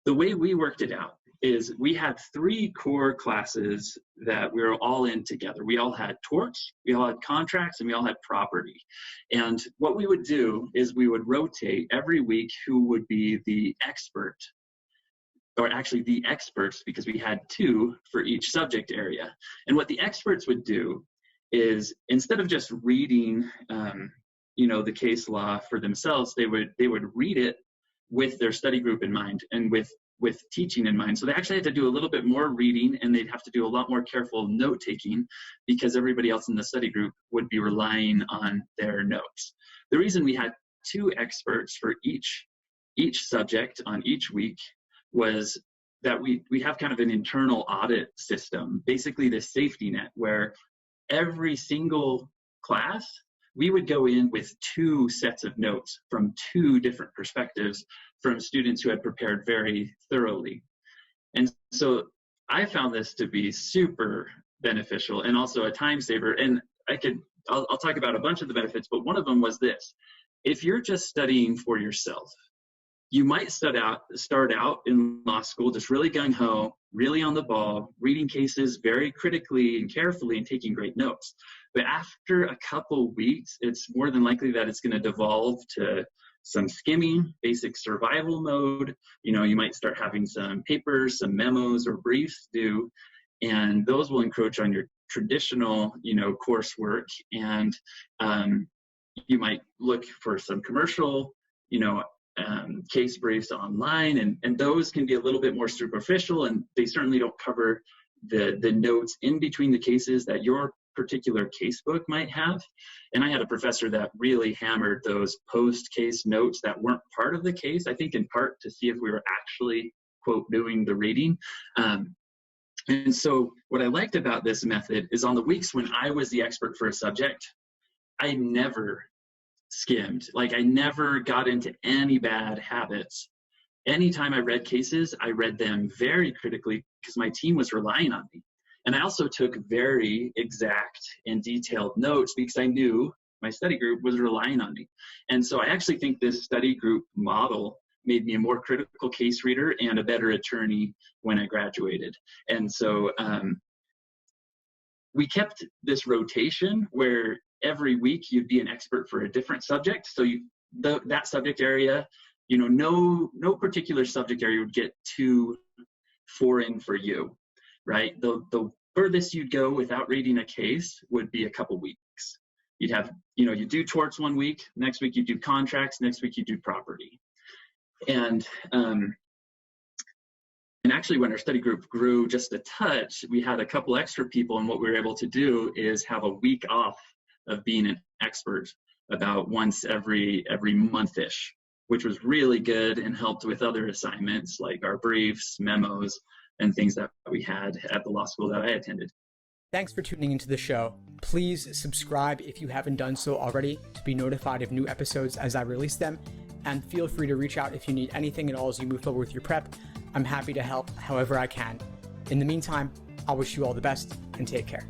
the way we worked it out is we had 3 core classes that we were all in together. We all had torts, we all had contracts, and we all had property. And what we would do is we would rotate every week who would be the expert, or actually the experts, because we had 2 for each subject area. And what the experts would do is, instead of just reading the case law for themselves, they would read it with their study group in mind and with teaching in mind. So they actually had to do a little bit more reading, and they'd have to do a lot more careful note taking, because everybody else in the study group would be relying on their notes. The reason we had 2 experts for each subject on each week was that we have kind of an internal audit system, basically the safety net, where every single class we would go in with 2 sets of notes from 2 different perspectives from students who had prepared very thoroughly. And so I found this to be super beneficial and also a time saver. And I'll talk about a bunch of the benefits, but one of them was this: if you're just studying for yourself, you might start out in law school just really gung-ho, really on the ball, reading cases very critically and carefully and taking great notes. But after a couple weeks, it's more than likely that it's going to devolve to some skimming, basic survival mode. You might start having some papers, some memos or briefs due, and those will encroach on your traditional, coursework. And you might look for some commercial, case briefs online, and those can be a little bit more superficial, and they certainly don't cover the notes in between the cases that your particular casebook might have. And I had a professor that really hammered those post-case notes that weren't part of the case, I think in part to see if we were actually, quote, doing the reading. And so what I liked about this method is, on the weeks when I was the expert for a subject, I never skimmed. Like, I never got into any bad habits. Anytime I read cases, I read them very critically because my team was relying on me. And I also took very exact and detailed notes because I knew my study group was relying on me. And so I actually think this study group model made me a more critical case reader and a better attorney when I graduated. And so we kept this rotation where every week you'd be an expert for a different subject. So that subject area, no particular subject area would get too foreign for you, right? The furthest you'd go without reading a case would be a couple weeks. You'd have, you do torts one week, next week you do contracts, next week you do property. And actually, when our study group grew just a touch, we had a couple extra people, and what we were able to do is have a week off of being an expert about once every month-ish, which was really good and helped with other assignments like our briefs, memos, and things that we had at the law school that I attended. Thanks for tuning into the show. Please subscribe if you haven't done so already to be notified of new episodes as I release them. And feel free to reach out if you need anything at all as you move forward with your prep. I'm happy to help however I can. In the meantime, I'll wish you all the best and take care.